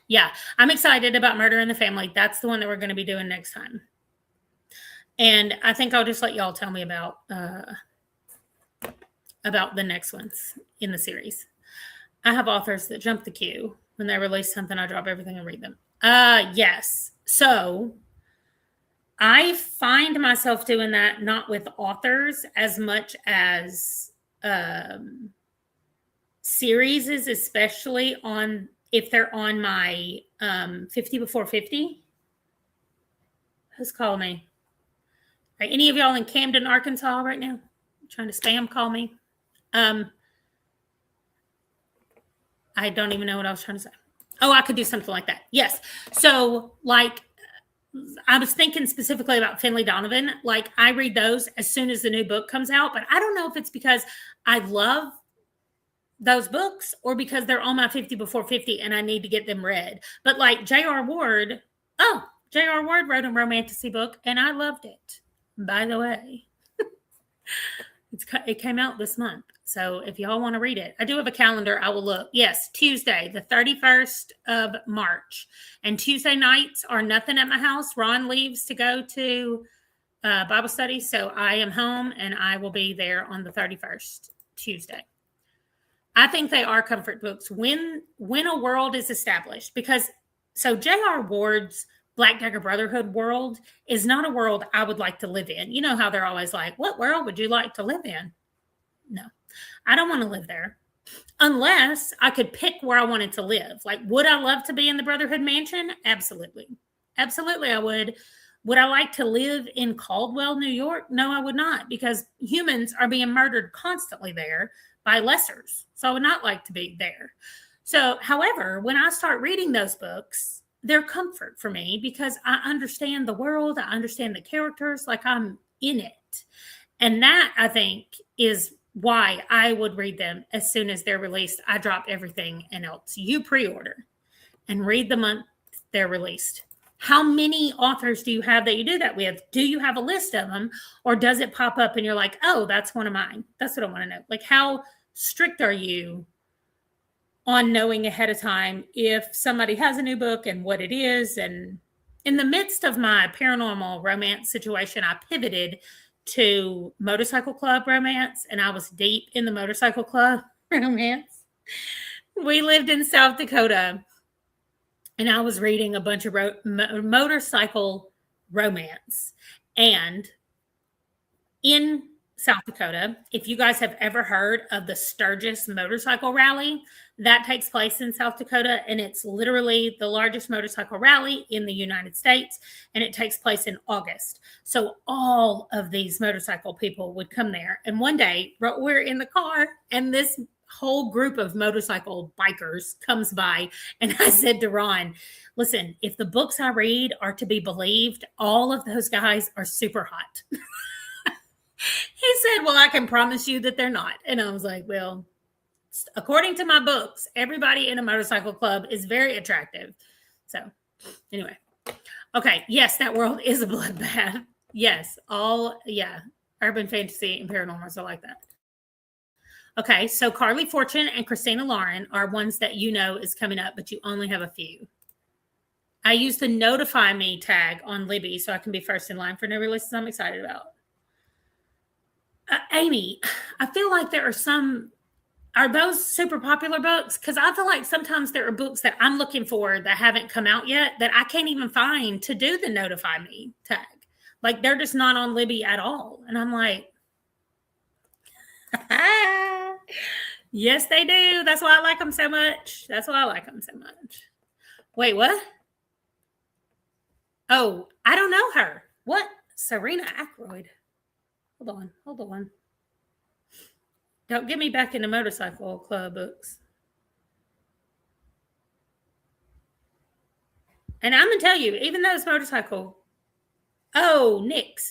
yeah, I'm excited about Murder in the Family. That's the one that we're going to be doing next time. And I think I'll just let y'all tell me about the next ones in the series. I have authors that jump the queue. When they release something, I drop everything and read them. Yes. So I find myself doing that not with authors as much as series, especially if they're on my 50 before 50. Who's calling me? Are any of y'all in Camden, Arkansas right now? Trying to spam call me? I don't even know what I was trying to say. Oh, I could do something like that. Yes. So like I was thinking specifically about Finley Donovan. Like I read those as soon as the new book comes out, but I don't know if it's because I love those books or because they're on my 50 before 50 and I need to get them read. But like J.R. Ward wrote a romantasy book and I loved it, by the way. It came out this month. So if y'all want to read it, I do have a calendar. I will look. Yes, Tuesday, the 31st of March. And Tuesday nights are nothing at my house. Ron leaves to go to Bible study. So I am home and I will be there on the 31st, Tuesday. I think they are comfort books when a world is established. Because so J.R. Ward's Black Dagger Brotherhood world is not a world I would like to live in. You know how they're always like, what world would you like to live in? No, I don't want to live there unless I could pick where I wanted to live. Like, would I love to be in the Brotherhood Mansion? Absolutely. Absolutely, I would. Would I like to live in Caldwell, New York? No, I would not, because humans are being murdered constantly there by lessers. So I would not like to be there. So, however, when I start reading those books, they're comfort for me because I understand the world. I understand the characters, like I'm in it. And that, I think, is why I would read them as soon as they're released. I drop everything and else. You pre-order and read the month they're released. How many authors do you have that you do that with? Do you have a list of them, or does it pop up and you're like, oh, that's one of mine? That's what I want to know. Like, how strict are you on knowing ahead of time if somebody has a new book and what it is? And in the midst of my paranormal romance situation, I pivoted to motorcycle club romance, and I was deep in the motorcycle club romance. We lived in South Dakota, and I was reading a bunch of motorcycle romance. And in South Dakota, if you guys have ever heard of the Sturgis Motorcycle Rally, that takes place in South Dakota, and it's literally the largest motorcycle rally in the United States, and it takes place in August. So all of these motorcycle people would come there, and one day we're in the car, and this whole group of motorcycle bikers comes by, and I said to Ron, listen, if the books I read are to be believed, all of those guys are super hot. He said, well, I can promise you that they're not. And I was like, well, according to my books, everybody in a motorcycle club is very attractive. So anyway, okay. Yes, that world is a bloodbath. Yes. Urban fantasy and paranormals are like that. Okay, so Carly Fortune and Christina Lauren are ones that you know is coming up, but you only have a few. I use the notify me tag on Libby so I can be first in line for new releases I'm excited about. Amy, I feel like there are some. Are those super popular books? Because I feel like sometimes there are books that I'm looking for that haven't come out yet that I can't even find to do the notify me tag. Like they're just not on Libby at all. And I'm like, yes, they do. That's why I like them so much. Wait, what? Oh, I don't know her. What? Serena Ackroyd. Hold on. Don't get me back into motorcycle club books. And I'm going to tell you, even though it's motorcycle. Oh, Nyx.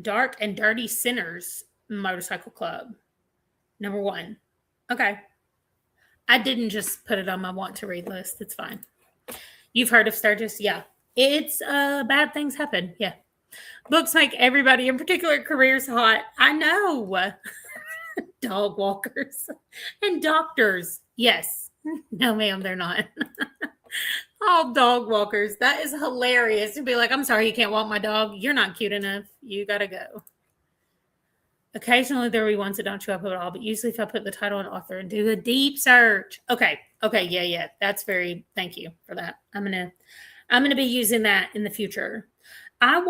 Dark and Dirty Sinners Motorcycle Club. Number 1. Okay. I didn't just put it on my want to read list. It's fine. You've heard of Sturgis? Yeah. It's bad things happen. Yeah. Books make everybody in particular careers hot. I know. Dog walkers and doctors. Yes. No, ma'am, they're not. All dog walkers. That is hilarious to be like, I'm sorry, you can't walk my dog. You're not cute enough. You got to go. Occasionally there will be ones that don't show up at all, but usually if I put the title and author and do a deep search. Okay. Yeah. That's thank you for that. I'm going to be using that in the future. Do y'all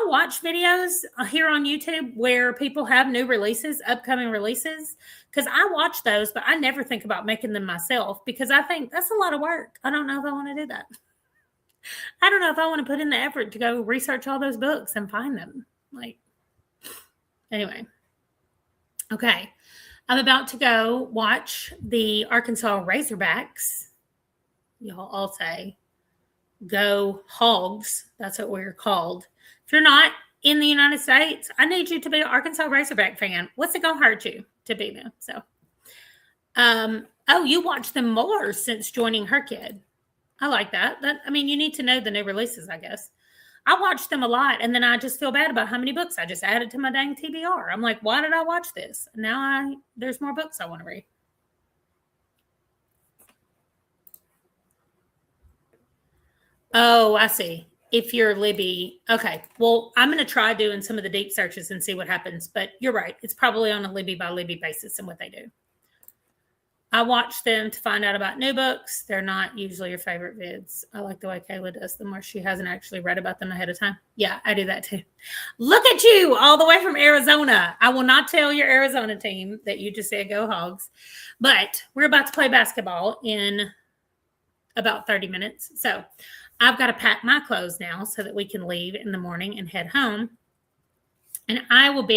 watch videos here on YouTube where people have new releases, upcoming releases? Because I watch those, but I never think about making them myself because I think that's a lot of work. I don't know if I want to do that. I don't know if I want to put in the effort to go research all those books and find them. Anyway. Okay. I'm about to go watch the Arkansas Razorbacks. Y'all all say, go Hogs. That's what we're called. If you're not in the United States, I need you to be an Arkansas Razorback fan. What's it going to hurt you to be them? So, you watched them more since joining Her Kid. I like that. You need to know the new releases, I guess. I watched them a lot, and then I just feel bad about how many books I just added to my dang TBR. I'm like, why did I watch this? Now there's more books I want to read. Oh, I see. If you're Libby. Okay. Well, I'm going to try doing some of the deep searches and see what happens. But you're right. It's probably on a Libby by Libby basis and what they do. I watch them to find out about new books. They're not usually your favorite vids. I like the way Kayla does them where she hasn't actually read about them ahead of time. Yeah, I do that too. Look at you all the way from Arizona. I will not tell your Arizona team that you just said go Hogs. But we're about to play basketball in about 30 minutes. So I've got to pack my clothes now so that we can leave in the morning and head home. And I'll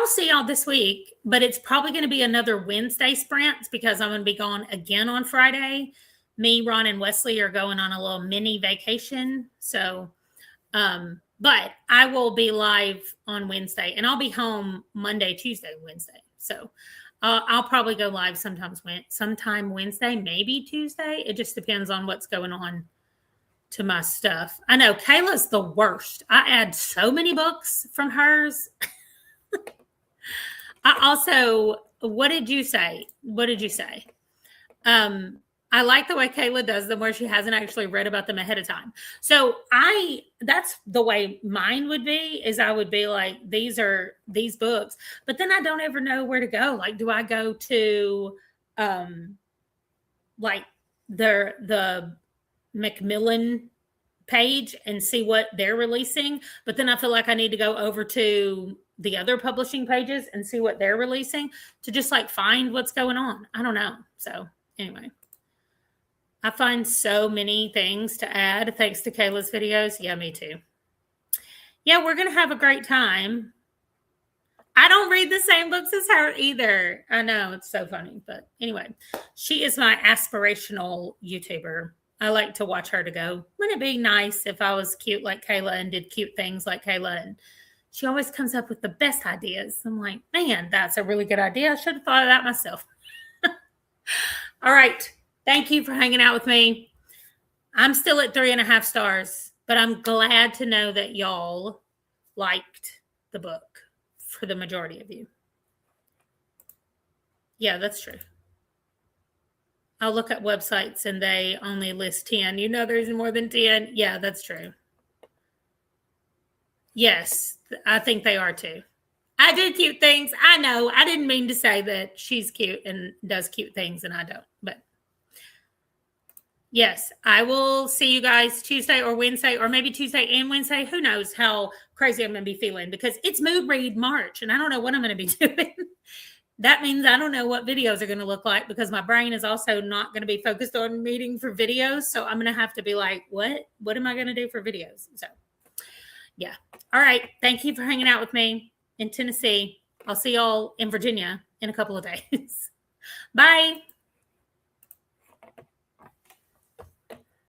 see y'all this week, but it's probably going to be another Wednesday sprint because I'm going to be gone again on Friday. Me, Ron, and Wesley are going on a little mini vacation. So, but I will be live on Wednesday and I'll be home Monday, Tuesday, Wednesday. So I'll probably go live sometime Wednesday, maybe Tuesday. It just depends on what's going on to my stuff. I know Kayla's the worst. I add so many books from hers. What did you say? I like the way Kayla does them where she hasn't actually read about them ahead of time. So that's the way mine would be, is I would be like, these are these books, but then I don't ever know where to go. Like, do I go to, like the Macmillan page and see what they're releasing? But then I feel like I need to go over to the other publishing pages and see what they're releasing to just like find what's going on. I don't know. So anyway, I find so many things to add thanks to Kayla's videos. Yeah, me too. Yeah, we're going to have a great time. I don't read the same books as her either. I know, it's so funny. But anyway, she is my aspirational YouTuber. I like to watch her to go, wouldn't it be nice if I was cute like Kayla and did cute things like Kayla? And she always comes up with the best ideas. I'm like, man, that's a really good idea. I should have thought of that myself. All right. Thank you for hanging out with me. I'm still at 3.5 stars, but I'm glad to know that y'all liked the book for the majority of you. Yeah, that's true. I'll look at websites and they only list 10. You know there's more than 10. Yeah, that's true. Yes, I think they are too. I do cute things. I know. I didn't mean to say that she's cute and does cute things and I don't. But yes, I will see you guys Tuesday or Wednesday, or maybe Tuesday and Wednesday. Who knows how crazy I'm going to be feeling, because it's Mood Read March and I don't know what I'm going to be doing. That means I don't know what videos are going to look like, because my brain is also not going to be focused on meeting for videos. So I'm going to have to be like, what am I going to do for videos? So yeah. All right. Thank you for hanging out with me in Tennessee. I'll see y'all in Virginia in a couple of days. Bye.